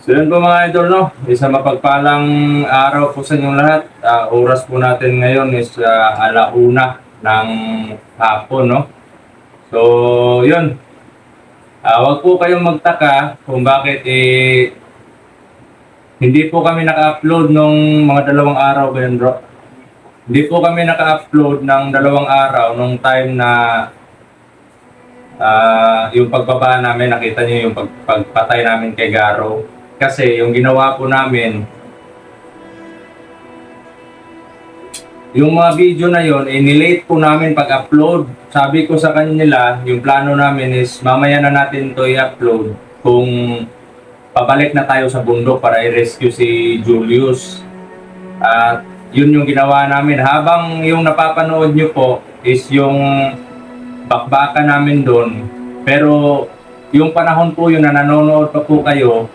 So yun po mga idol, no? Isang mapagpalang araw po sa inyong lahat. Oras po natin ngayon is alauna ng hapon, no? So yun, wag po kayong magtaka kung bakit hindi po kami naka-upload nung mga dalawang araw ba yun, bro? Hindi po kami naka-upload ng dalawang araw nung time na yung pagbaba namin, nakita niyo yung pagpatay namin kay Garo. Kasi yung ginawa po namin, yung mga video na yon, nilate po namin pag-upload. Sabi ko sa kanila, yung plano namin is mamaya na natin to i-upload kung pabalik na tayo sa bundok para i-rescue si Julius. At yun yung ginawa namin. Habang yung napapanood nyo po is yung bakbakan namin doon. Pero yung panahon po yun na nanonood pa po kayo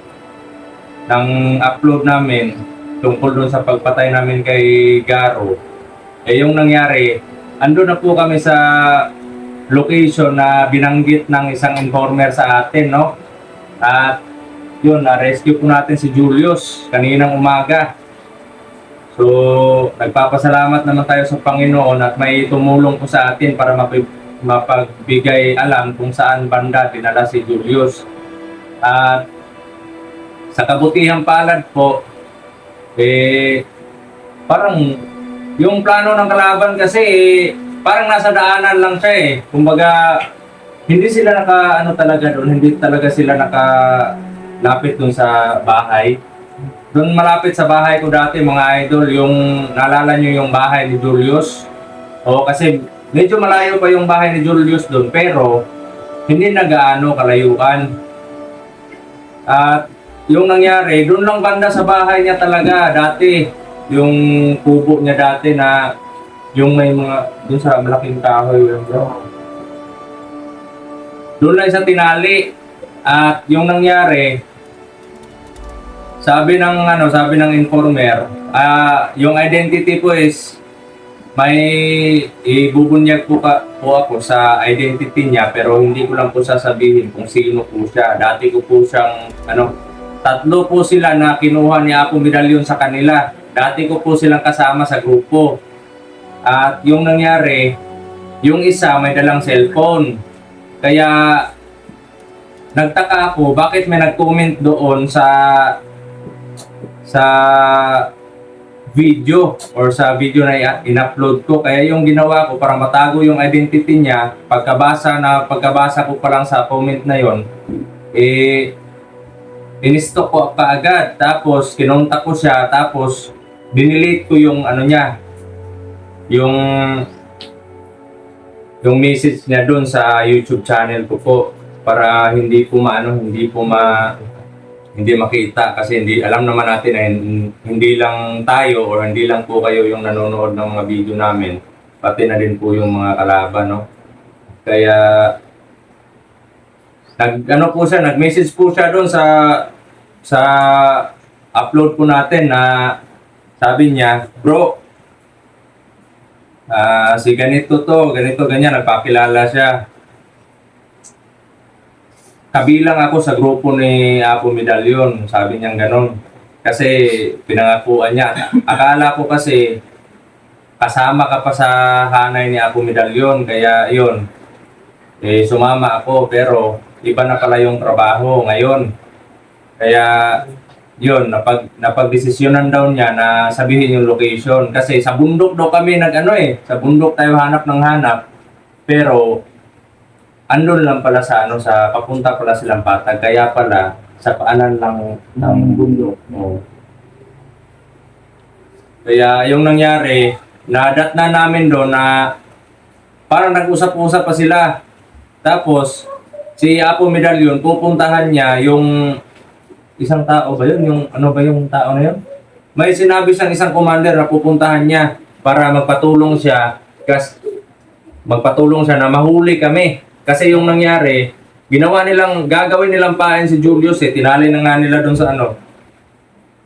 ng upload namin tungkol doon sa pagpatay namin kay Garo, yung nangyari, ando na po kami sa location na binanggit ng isang informer sa atin, no? At yun, na-rescue po natin si Julius kaninang umaga. So, nagpapasalamat naman tayo sa Panginoon at may tumulong po sa atin para mapagbigay alam kung saan banda dinala si Julius. At sa kabutihang palad po, parang yung plano ng kalaban kasi parang nasa daanan lang siya eh. Kumbaga, hindi sila talaga doon, hindi talaga sila nakalapit doon sa bahay. Doon malapit sa bahay ko dati mga idol, yung naalala nyo yung bahay ni Julius. O kasi medyo malayo pa yung bahay ni Julius doon, pero hindi na gaano kalayuan. At yung nangyari, doon lang banda sa bahay niya talaga dati. Yung kubo niya dati na yung may mga, doon sa malaking kahoy yun, bro. Doon lang sa tinali. At yung nangyari, sabi ng informer, yung identity po is may ibubunyag po ako sa identity niya, pero hindi ko lang po sasabihin kung sino po siya. Dati ko po siyang tatlo po sila na kinuha ni Apo Medalyon sa kanila. Dati ko po silang kasama sa grupo. At yung nangyari, yung isa may dalang cellphone. Kaya nagtaka ako bakit may nag-comment doon sa video or sa video na in-upload ko. Kaya yung ginawa ko para matago yung identity niya, pagkabasa ko pa lang sa comment na yon, in-stalk ko kaagad, tapos kinontak ko siya, tapos binelete ko yung niya, yung message niya doon sa YouTube channel ko po para hindi makita, kasi alam naman natin na hindi lang tayo or hindi lang po kayo yung nanonood ng mga video namin, pati na din po yung mga kalaban, no? Kaya nag-message po siya doon sa upload po natin na sabi niya, bro, si ganito ganyan, nagpakilala siya. Kabilang ako sa grupo ni Apo Medalyon, sabi niya ganon. Kasi pinangakuan niya. Akala ko kasi kasama ka pa sa hanay ni Apo Medalyon, kaya yun, sumama ako, pero iba na pala yung trabaho ngayon. Kaya yun, napagdesisyonan daw niya na sabihin yung location. Kasi sa bundok daw kami sa bundok tayo hanap ng hanap. Pero andun lang pala sa papunta pala silang Patag, kaya pala sa paanan lang ng bundok. Kaya yung nangyari, nadat na namin doon na parang nag-usap-usap pa sila. Tapos si Apo Medalyon, pupuntahan niya yung isang tao ba yun? Yung ba yung tao na yun? May sinabi siyang isang commander na pupuntahan niya para magpatulong siya na mahuli kami. Kasi yung nangyari, gagawin nilang pain si Julius tinali na nga nila doon sa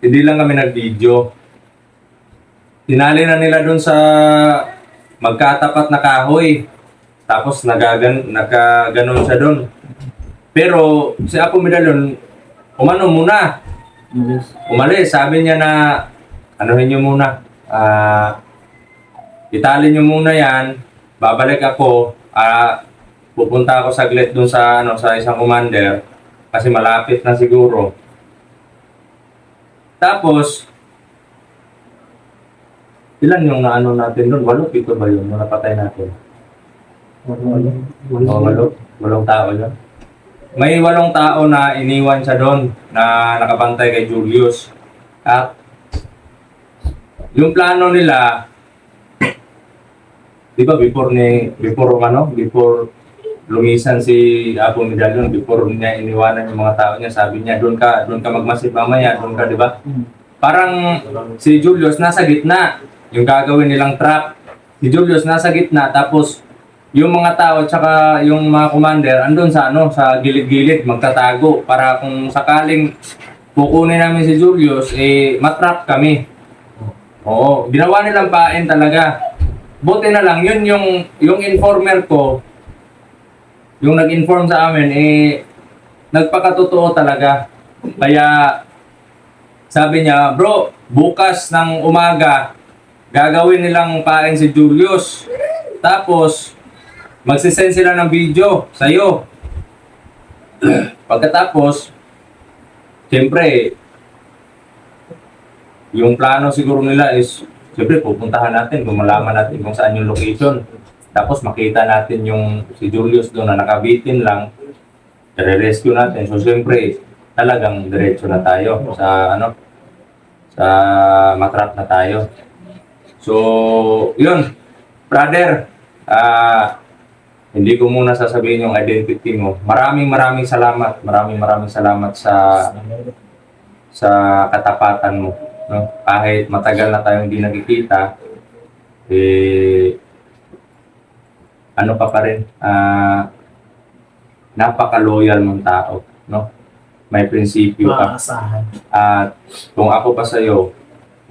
hindi lang kami nag-video. Tinali na nila doon sa magkatapat na kahoy. Tapos nakaganon siya doon. Pero si Apo Medalyon, umano muna. Umalis. Sabi niya na, anuhin niyo muna. Itali niyo muna yan. Babalik ako. Pupunta ako saglit dun sa, sa isang commander. Kasi malapit na siguro. Tapos, ilan yung naano natin doon? 8, 7 ba yun? Yung napatay natin? Walong tao yun. May 8 tao na iniwan siya doon na nakabantay kay Julius. At yung plano nila, di ba before lumisan si Apo Medallion, before niya iniwanan yung mga tao niya, sabi niya, doon ka magmasid mamaya, doon ka, di ba? Parang si Julius nasa gitna, yung gagawin nilang trap. Si Julius nasa gitna, tapos yung mga tao tsaka yung mga commander andun sa sa gilid-gilid magtatago para kung sakaling kukunin namin si Julius, matrap kami. Oo, ginawa nilang pain talaga. Buti na lang, yun yung informer ko, yung nag-inform sa amin, nagpakatotoo talaga. Kaya, sabi niya, bro, bukas ng umaga, gagawin nilang pain si Julius. Tapos, magsisend sila ng video sa'yo. Pagkatapos, siyempre, yung plano siguro nila is, siyempre, pupuntahan natin, kung malaman natin kung saan yung location. Tapos makita natin yung si Julius doon na nakabitin lang, i-rescue natin. So, siyempre, talagang diretso na tayo sa sa matrap na tayo. So, yun, brother, hindi ko muna sasabihin yung identity mo. Maraming salamat. Maraming salamat sa katapatan mo. No? Kahit matagal na tayong hindi nakikita, ano pa rin, napaka-loyal mong tao. No? May prinsipyo ka. At kung ako pa sa'yo,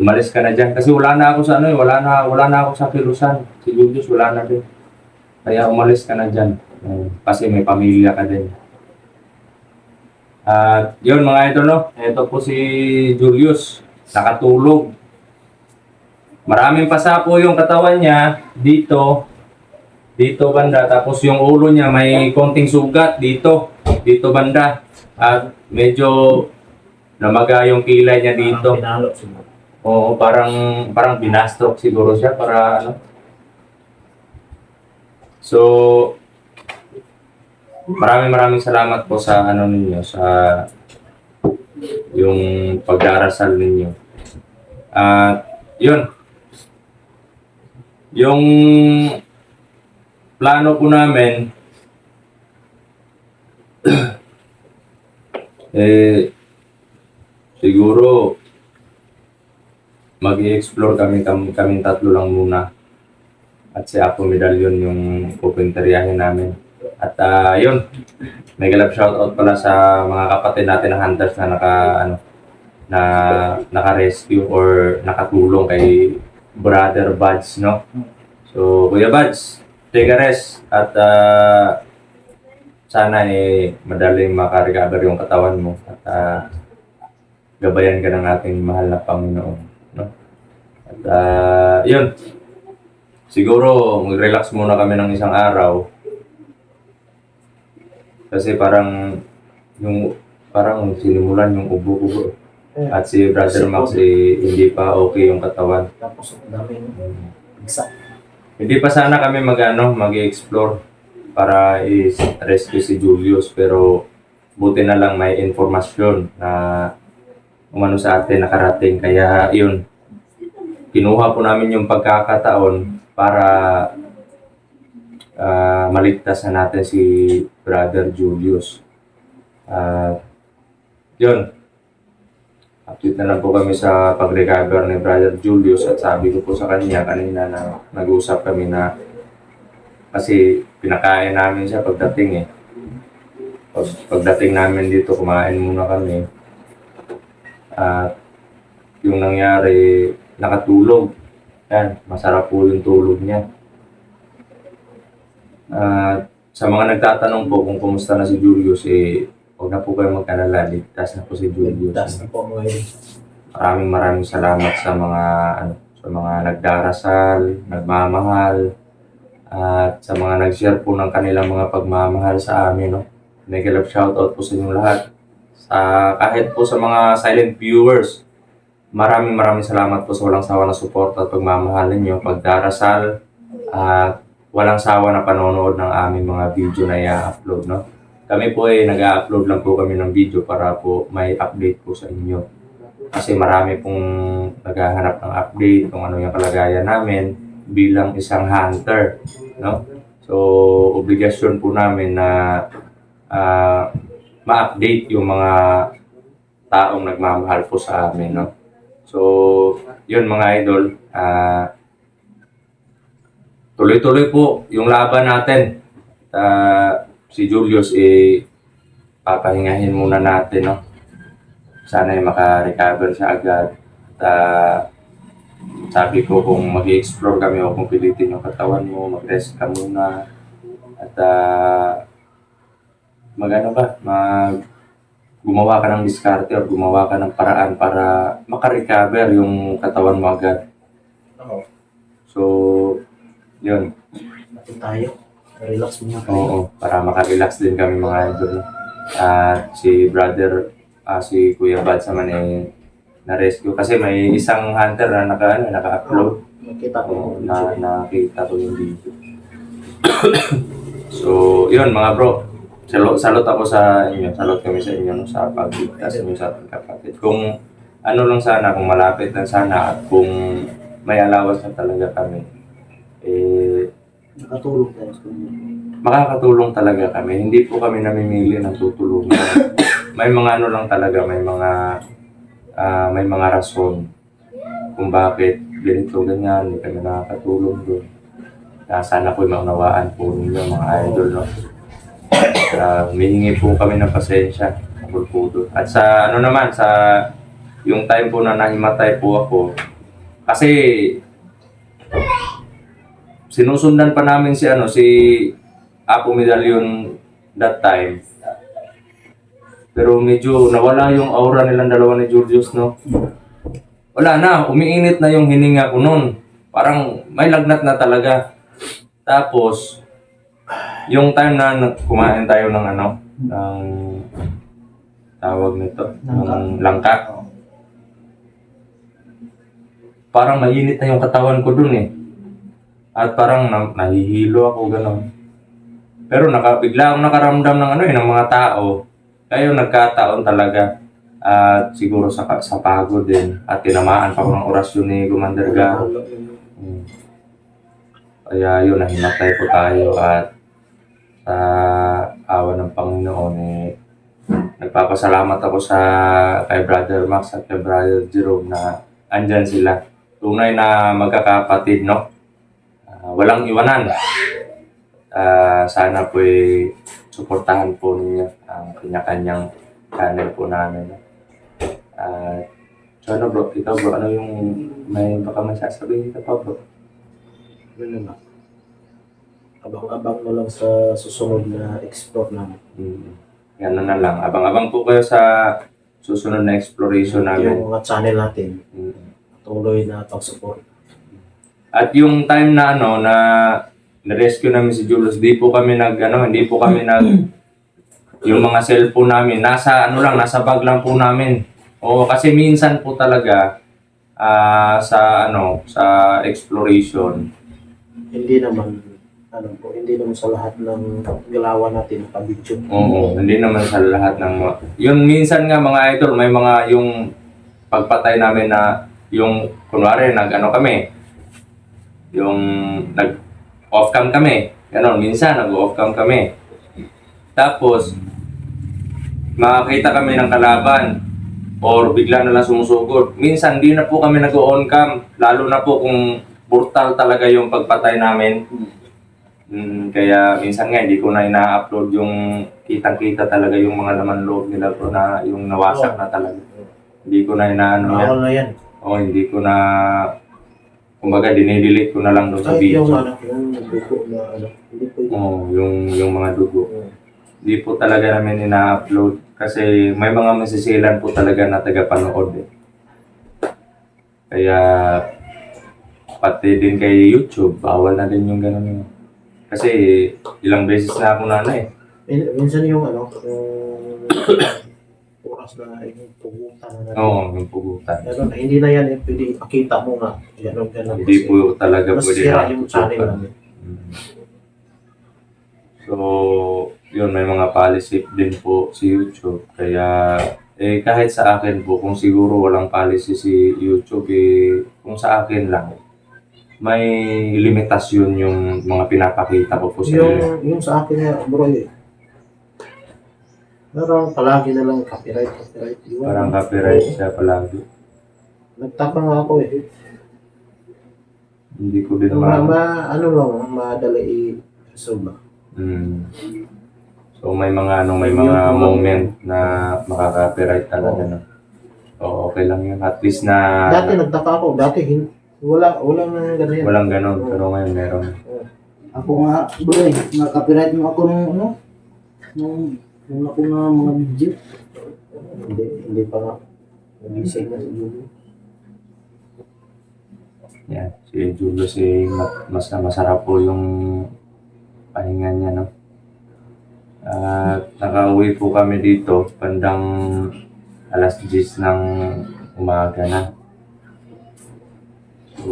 umalis ka na dyan. Kasi wala na ako sa wala na ako sa kilusan. Si Julius wala na din. Kaya umalis ka na dyan. Kasi may pamilya ka din. At yun mga idol, no? Ito po si Julius. Nakatulog. Maraming pasa po yung katawan niya dito. Dito banda. Tapos yung ulo niya may konting sugat dito. Dito banda. At medyo namaga yung kilay niya dito. Oo, parang binastroke siguro siya para So, maraming salamat po sa ninyo, sa yung pagdarasal ninyo. Yun. Yung plano po namin siguro mag-i-explore kami tatlo lang muna. At si Apo Medallion yung pupunteriyahin namin. At yun, may galap shoutout pala sa mga kapatid natin na hunters na naka-rescue or nakatulong kay Brother Buds, no? So, Kuya Buds, take a rest. At sana madaling makarecover yung katawan mo. At gabayan ka ng ating mahal na Panginoon, no? At yun, siguro mag-relax muna kami ng isang araw. Kasi parang sinimulan yung ubo-ubo. At si Brother Max hindi pa okay yung katawan. Tapos daming isa. Hindi pa sana kami mag-explore para i-rescue si Julius, pero buti na lang may informasyon na umano sa atin nakarating. Kaya yun, kinuha po namin yung pagkakataon para maligtas na natin si Brother Julius. Yun, update na lang po kami sa pag-recover ni Brother Julius. At sabi ko po sa kanya kanina na nag-usap kami na kasi pinakain namin siya pagdating pagdating namin dito, kumain muna kami. At yung nangyari, nakatulog. Yan, masarap po yung tulog niya. Sa mga nagtatanong po kung kumusta na si Julius, Huwag na po kayo mag-alala, ligtas na po si Julius. Ligtas na po mga idol. Maraming salamat sa mga sa mga nagdarasal, nagmamahal, at sa mga nag-share po ng kanilang mga pagmamahal sa amin, no. Mega love shoutout po sa inyong lahat. Kahit po sa mga silent viewers, maraming salamat po sa walang sawa na suporta at pagmamahal ninyo, pagdarasal, at walang sawa na panonood ng aming mga video na i-upload, no. Kami po ay nag-upload lang po kami ng video para po may update po sa inyo. Kasi marami pong naghahanap ng update kung ano yung kalagayan namin bilang isang hunter, no? So, obligasyon po namin na ma-update yung mga taong nagmamahal po sa amin, no? So, yun mga idol, tuloy-tuloy po yung laban natin. Si Julius, papahingahin muna natin, no? Sana ay maka-recover siya agad. Sabi ko kung mag-explore kami o kung pilitin yung katawan mo, mag-rest ka muna. At gumawa ka ng diskarte o gumawa ka ng paraan para maka-recover yung katawan mo agad. Oo. So, yun. Natin tayo. Relax muna tayo. Oo, para maka-relax din kami mga idol. At si Kuya Bad naman na-rescue kasi may isang hunter na naka-upload. Nakita ko. Nakita ko yung video. So, yun mga bro. Salot ako sa inyo. Salot kami sa inyo, no, sa pagligtas niyo sa ating kapatid. Kung ano lang sana, kung malapit lang sana at kung may alawas na talaga kami, Nakatulong tayo sa inyo. makakatulong talaga kami. Hindi po kami namimili ng tutulungan. May mga lang talaga, may mga rason kung bakit ganito, ganyan, hindi kami nakakatulong doon. Sana po maunawaan po ninyo mga idol, no? Humihingi po kami ng pasensya po doon. At sa yung time po na nahimatay po ako, kasi sinusundan pa namin si Apo Medallion that time. Pero medyo nawala yung aura nilang dalawa ni Julius, no? Wala na, umiinit na yung hininga ko noon. Parang may lagnat na talaga. Tapos, yung time na kumain tayo ng tawag nito, ng langka. Parang mainit na yung katawan ko dun eh. At parang nahihilo ako, gano'n. Pero bigla akong nakaramdam ng mga tao. Kaya nagkataon talaga. At siguro sa pagod din. At tinamaan pa ko ng orasyon ni Commander Garo. Kaya yun, nahimatay po tayo. At sa awa ng Panginoon, nagpapasalamat ako kay Brother Max at kay Brother Jerome na andyan sila. Tunay na magkakapatid, no? Walang iwanan. Sana po suportahan po ninyo ang kanya-kanyang channel po namin. So bro, ikaw bro, ano yung baka may sasabihin ka pa bro? Ganun na. Abang-abang na lang sa susunod na explore namin. Yan na lang. Abang-abang po kayo sa susunod na exploration namin. Yung mga channel natin, tuloy na pag-support. At yung time na na-rescue namin si Julius, hindi po kami yung mga cellphone namin, nasa bag lang po namin. O kasi minsan po talaga sa exploration. Hindi naman sa lahat ng galawan natin nakabidyo. Oo, hindi naman sa lahat ng yun minsan nga mga idol, may mga yung pagpatay namin na yung kunwari kami, yung nag-off cam kami. Minsan nag-off cam kami. Tapos makakita kami ng kalaban or bigla na lang sumusugod. Minsan di na po kami nag-on cam, lalo na po kung brutal talaga yung pagpatay namin. Kaya minsan nga hindi ko na ina-upload yung kitang-kita talaga yung mga laman loob nila bro, na yung nawasak na talaga. Hindi ko na inaano yan. Na yan. Hindi ko na, kumbaga dinidelete ko na lang doon sa Kahit video. yung dugo na hindi ko yun. Yung mga dugo. Di po talaga namin ina-upload kasi may mga masisilan po talaga na tagapanood eh. Kaya pati din kay YouTube, bawal na din yung ganun. Kasi ilang beses na ako na eh. Minsan yung yung oras na yung pugutan na Oo, yung pugutan. Pero hindi na yan pwede ipakita mo nga. Ganun. Hindi po talaga pwede Masira na yung channel pugutan. namin. So, yun, may mga policy din po si YouTube. Kaya, kahit sa akin po, kung siguro walang policy si YouTube, kung sa akin lang, may limitasyon yung mga pinapakita ko po sa inyo. Yung sa akin nga, bro, parang palagi na lang copyright. Yun. Parang copyright siya palagi. Nagtaka nga ako Hindi ko din ano lang, madali i-resolve. So, may mga moment na makaka-copyright talaga. No? So, okay lang yun. At least na... Dati nagtaka ako. Walang ganyan. Walang ganon. Pero ngayon meron. Ako nga, bro, na-copyright mo ako nung ako nga mga video. Hindi pa nga. Nagising na siguro. Yan. Si Julius, masarap po yung pahinga niya, no? Nakauwi po kami dito bandang alas 10 ng umaga na. So,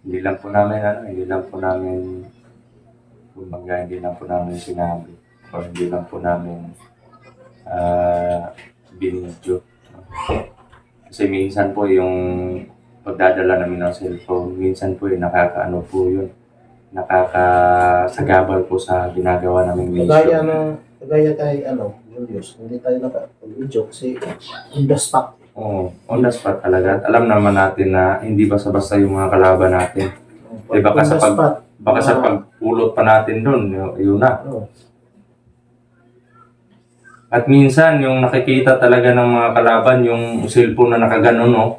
hindi lang po namin sinabi o hindi lang po namin binidyo. Kasi minsan po yung pagdadala namin ng cellphone, minsan po nakakaano po yun, nakakasagabal po sa ginagawa naming mission. Kagaya kay Julius, hindi tayo nakapag-video kasi on the spot. Oo, on the spot talaga. At alam naman natin na hindi basta-basta yung mga kalaban natin. Baka sa pagpulot pa natin doon, yun na. At minsan, yung nakikita talaga ng mga kalaban, yung cellphone na nakaganon, no?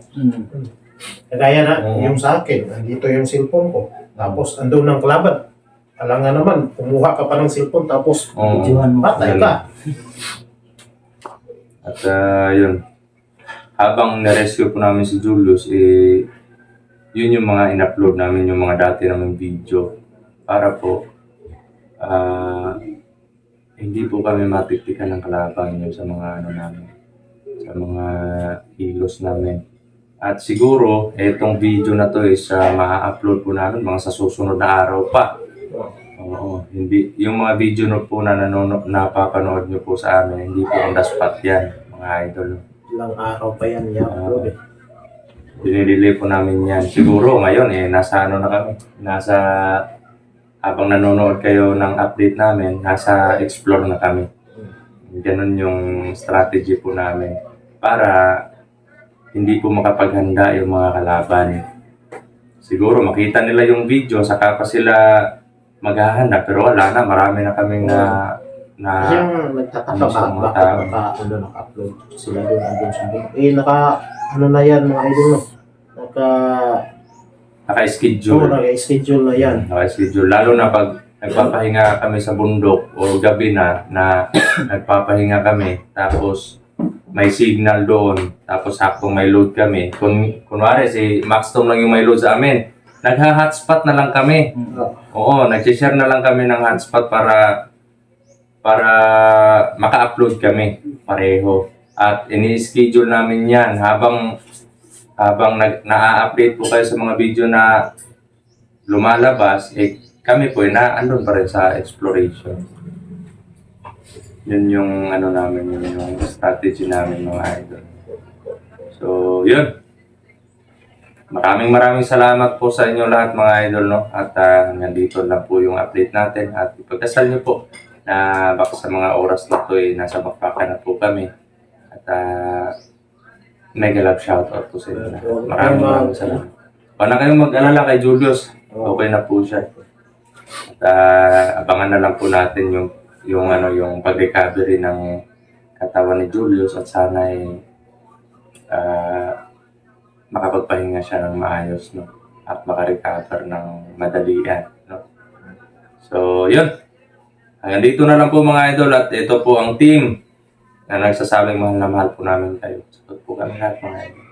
Kagaya na, yung sa akin, nandito yung cellphone ko. Tapos, andun ng kalaban. Alangan naman, kumuha ka pa ng cellphone, tapos, patay ka. At yun, habang na-rescue po namin si Julius, yun yung mga in-upload namin, yung mga dati naming video. Para po, hindi po kami matiktikan ng kalaban yun sa mga sa mga kilos namin. At siguro, itong video na to is ma-upload po namin mga sa susunod na araw pa. Oo, hindi. Yung mga video na po na napapanood nyo po sa amin, hindi po on the spot yan, mga idol. Ilang araw pa yan i-upload Dinililay po namin yan. Siguro ngayon, nasa habang nanonood kayo ng update namin, nasa explore na kami. Ganun yung strategy po namin para hindi po makapaghanda yung mga kalaban. Siguro makita nila yung video, saka pa sila maghahanda, pero wala na, marami na kaming Kasi yung nagtataka bakit naka-upload sila doon andun sa doon. Na yan mga idol, no? Naka-schedule. Naka-schedule na yan. Naka-schedule. Lalo na pag nagpapahinga kami sa bundok o gabi na nagpapahinga kami, tapos may signal doon, tapos saktong may load kami. Kunwari si Maxton lang yung may load sa amin, nagha-hotspot na lang kami. Oo, nag-share na lang kami ng hotspot para maka-upload kami pareho. At ini-schedule namin yan habang na-update po kayo sa mga video na lumalabas, kami po andun pa rin sa exploration. Yun yung namin, yun yung strategy namin, mga idol. So, yun. Maraming salamat po sa inyo lahat, mga idol, no? At nandito lang po yung update natin. At ipagdasal niyo po na baka sa mga oras na ito nasa bakbakan na po kami. At mega love shoutout po sa inyo. Maraming salamat. Huwag na kayong mag-alala kay Julius. Okay na po siya. At abangan na lang po natin yung pag-recovery ng katawan ni Julius at sana makapagpahinga siya ng maayos, no? At makarecover ng madalian, no? So, yun. Hanggang dito na lang po mga idol at ito po ang team na nagsasabing mahal na mahal po namin kayo. Sagot po kami lahat mga idol.